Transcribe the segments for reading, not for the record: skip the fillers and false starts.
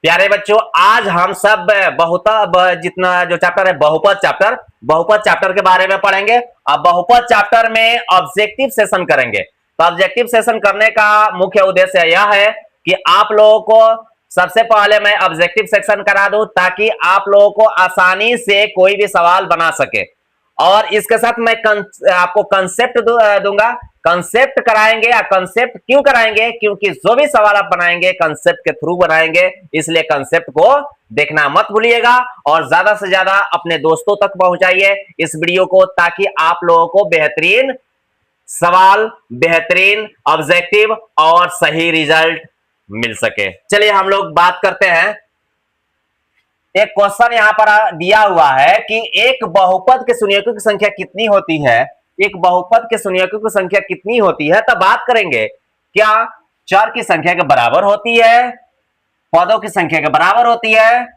प्यारे बच्चों, आज हम सब जितना जो चैप्टर है बहुपद चैप्टर के बारे में पढ़ेंगे। अब बहुपद चैप्टर में ऑब्जेक्टिव सेशन करेंगे। तो ऑब्जेक्टिव सेशन करने का मुख्य उद्देश्य यह है कि आप लोगों को सबसे पहले मैं ऑब्जेक्टिव सेक्शन करा दूं ताकि आप लोगों को आसानी से कोई भी सवाल बना सके। और इसके साथ मैं आपको कंसेप्ट दूंगा। कंसेप्ट कराएंगे, या कंसेप्ट क्यों कराएंगे? क्योंकि जो भी सवाल आप बनाएंगे कंसेप्ट के थ्रू बनाएंगे, इसलिए कंसेप्ट को देखना मत भूलिएगा और ज्यादा से ज्यादा अपने दोस्तों तक पहुंचाइए इस वीडियो को, ताकि आप लोगों को बेहतरीन सवाल, बेहतरीन ऑब्जेक्टिव और सही रिजल्ट मिल सके। चलिए हम लोग बात करते हैं। एक क्वेश्चन यहां पर दिया हुआ है कि एक बहुपद के शून्यकों की संख्या कितनी होती है। एक बहुपद के शून्यकों की संख्या कितनी होती है, तब बात करेंगे क्या चर की संख्या के बराबर होती है, पदों की संख्या के बराबर होती है,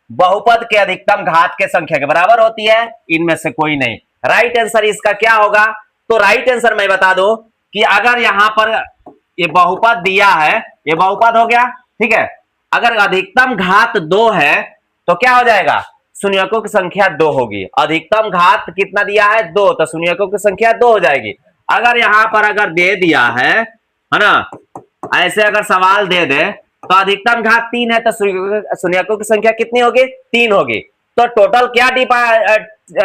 बहुपद के अधिकतम घात के संख्या के बराबर होती है, इनमें से कोई नहीं। राइट आंसर इसका क्या होगा? तो राइट आंसर मैं बता दूं कि अगर यहां पर ये बहुपद दिया है, ये बहुपद हो गया, ठीक है। अगर अधिकतम घात 2 है तो क्या हो जाएगा? शून्यकों की संख्या 2 होगी। अधिकतम घात कितना दिया है? 2, तो शून्यकों की संख्या 2 हो जाएगी। अगर यहां पर अगर दे दिया है ना, ऐसे अगर सवाल दे दे तो अधिकतम घात 3 है तो शून्यकों की संख्या कितनी होगी? 3 होगी। तो टोटल क्या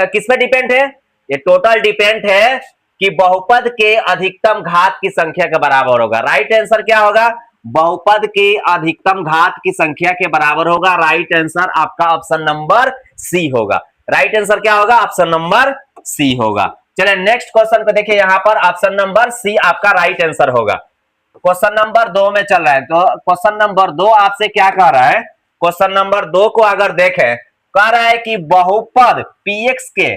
किस पे डिपेंड है? ये टोटल डिपेंड है कि बहुपद के अधिकतम घात की संख्या के बराबर होगा। राइट आंसर क्या होगा? बहुपद के अधिकतम घात की संख्या के बराबर होगा। राइट आंसर आपका ऑप्शन नंबर सी होगा। राइट आंसर क्या होगा? ऑप्शन नंबर सी होगा। चलिए नेक्स्ट क्वेश्चन को देखिए, यहां पर ऑप्शन नंबर सी आपका राइट आंसर होगा। क्वेश्चन नंबर 2 में चल रहा है, तो क्वेश्चन नंबर 2 आपसे क्या कह रहा है? क्वेश्चन नंबर 2 को अगर देखें, कह रहा है कि बहुपद px के,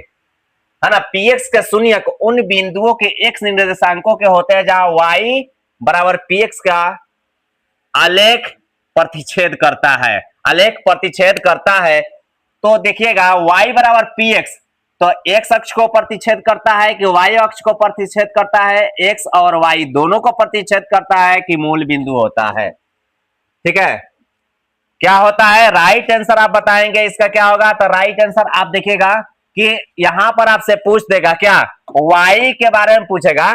है ना, px के शून्यक उन बिंदुओं के x निर्देशांकों के होते हैं जहां y बराबर px का आलेख प्रतिच्छेद करता है। आलेख प्रतिच्छेद करता है तो देखिएगा y बराबर px, तो x अक्ष को प्रतिच्छेद करता है कि y अक्ष को प्रतिच्छेद करता है? x और y दोनों को प्रतिच्छेद करता है कि मूल बिंदु होता है? ठीक है, क्या होता है? राइट आंसर आप बताएंगे इसका क्या होगा। तो राइट आंसर आप देखिएगा कि यहां पर आपसे पूछ देगा क्या, y के बारे में पूछेगा।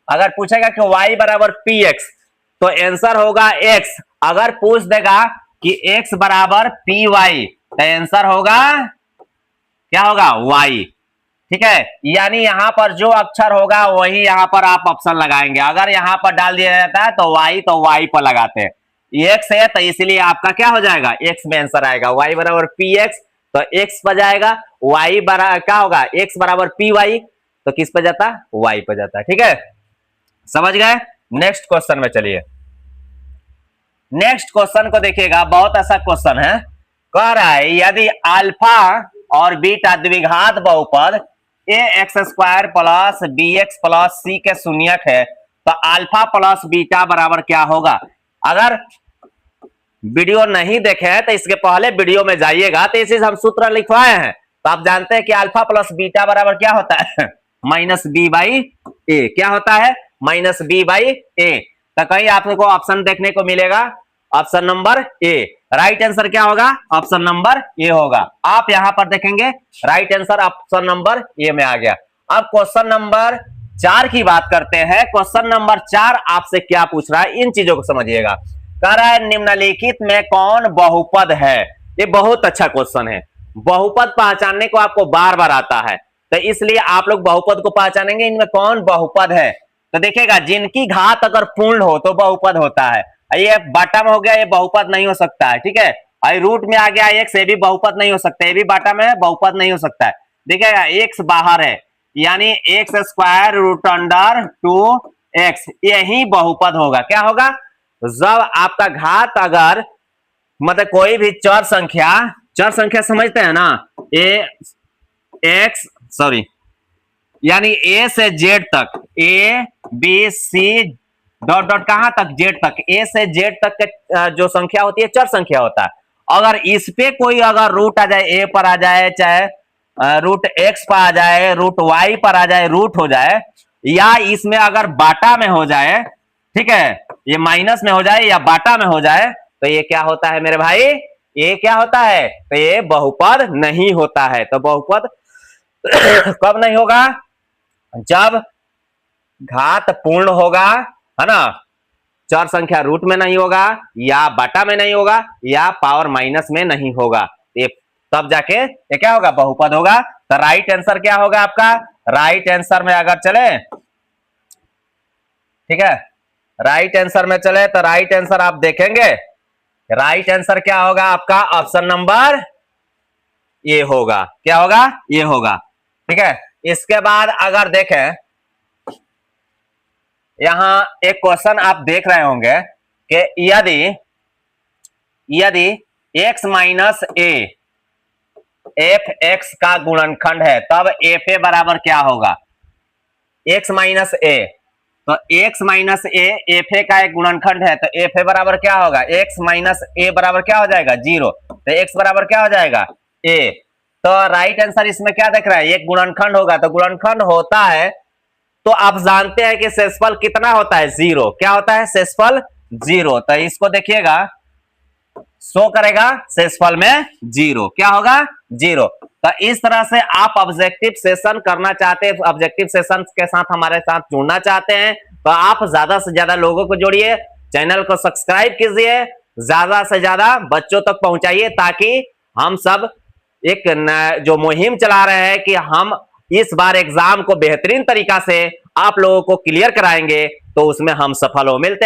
अगर पूछेगा कि y बराबर px तो आंसर होगा x। अगर पूछ देगा कि x बराबर py तो आंसर होगा क्या होगा? y। ठीक है, यानी यहां पर जो अक्षर होगा वही यहां पर आप ऑप्शन लगाएंगे। अगर यहां पर डाल दिया जाता है तो y पर लगाते हैं। x है तो इसलिए आपका क्या हो जाएगा? x में आंसर आएगा। y बराबर px तो x पर जाएगा। y बराबर क्या होगा? x बराबर py तो किस पर जाता? y पर जाता है। ठीक है, समझ गए? नेक्स्ट क्वेश्चन में चलिए। नेक्स्ट क्वेश्चन को देखिएगा, बहुत ऐसा क्वेश्चन है। कह रहा है यदि अल्फा और बीटा द्विघात बहुपद ax² plus bx plus c के शून्यक है तो अल्फा प्लस बीटा बराबर क्या होगा? अगर वीडियो नहीं देखे तो इसके पहले वीडियो में जाइएगा, तो इसे हम सूत्र लिखवाए हैं। तो आप जानते हैं कि अल्फा प्लस बीटा बराबर क्या होता है? माइनस बी बाई ए। क्या होता है? माइनस बी बाई ए। तो कहीं आपको ऑप्शन देखने को मिलेगा, option number A. Right answer क्या होगा? ऑप्शन नंबर ए होगा। आप यहां पर देखेंगे right answer option number A में आ गया। अब क्वेश्चन नंबर 4 की बात करते हैं। क्वेश्चन नंबर 4 आपसे क्या पूछ रहा है, इन चीजों को समझिएगा। कह रहा है निम्नलिखित में कौन बहुपद है? ये बहुत अच्छा क्वेश्चन है। बहुपद पहचानने को आपको बार बार आता है, तो इसलिए आप लोग बहुपद को पहचानेंगे, इनमें कौन बहुपद है। तो देखिएगा, जिनकी घात अगर पूर्ण हो तो बहुपद होता है। ये बाटा में हो गया, ये बहुपद नहीं हो सकता है। ठीक है, और रूट में आ गया x, ये भी बहुपद नहीं हो सकता, ये भी बाटा में है, बहुपद नहीं हो सकता है। देखिएगा x बाहर है, यानी x² रूट अंडर 2x, यही बहुपद होगा। क्या होगा? जब आपका घात अगर मतलब कोई भी चर संख्या समझते हैं ना, यानी a से z तक, a b c dot dot कहां तक? z तक। a से z तक के जो संख्या होती है चर संख्या होता है। अगर इस पे कोई अगर रूट आ जाए, a पर आ जाए, चाहे रूट x पर आ जाए, रूट y पर आ जाए, रूट हो जाए, या इसमें अगर बाटा में हो जाए, ठीक है, ये माइनस में हो जाए या बाटा में हो जाए, तो ये क्या होता है मेरे भाई, ये क्या होता है, तो ये बहुपद नहीं होता है। तो बहुपद कब नहीं होगा, जब घात पूर्ण होगा, है ना, चर संख्या रूट में नहीं होगा, या बटा में नहीं होगा, या पावर माइनस में नहीं होगा, ये तब जाके ये क्या होगा, बहुपद होगा। तो राइट आंसर क्या होगा आपका, राइट आंसर में अगर चले, ठीक है, राइट आंसर में चले तो राइट आंसर आप देखेंगे, राइट आंसर क्या होगा आपका, ऑप्शन नंबर ये होगा, क्या होगा, ये होगा। ठीक है, इसके बाद अगर देखें, यहां एक क्वेश्चन आप देख रहे होंगे कि यदि x minus A F x का गुणनखंड है, तब एफ ए बराबर क्या होगा, x माइनस ए, तो x minus A F A का एक गुणनखंड है, तो एफ ए बराबर क्या होगा, x माइनस ए बराबर क्या हो जाएगा, 0, तो x बराबर क्या हो जाएगा, a। तो राइट आंसर इसमें क्या देख रहा है, एक गुणनखंड होगा, तो गुणनखंड होता है तो आप जानते हैं कि शेषफल कितना होता है, 0, क्या होता है, शेषफल 0। तो इसको देखिएगा, शो करेगा शेषफल में 0, क्या होगा, 0। तो इस तरह से आप ऑब्जेक्टिव सेशन करना चाहते हैं, ऑब्जेक्टिव सेशन के साथ हमारे साथ जुड़ना चाहते हैं, तो आप ज्यादा से ज्यादा लोगों को जोड़िए, चैनल को सब्सक्राइब कीजिए, ज्यादा से ज्यादा बच्चों तक पहुंचाइए, ताकि हम सब एक जो मुहिम चला रहे हैं कि हम इस बार एग्जाम को बेहतरीन तरीका से आप लोगों को क्लियर कराएंगे, तो उसमें हम सफल हो। मिलते हैं।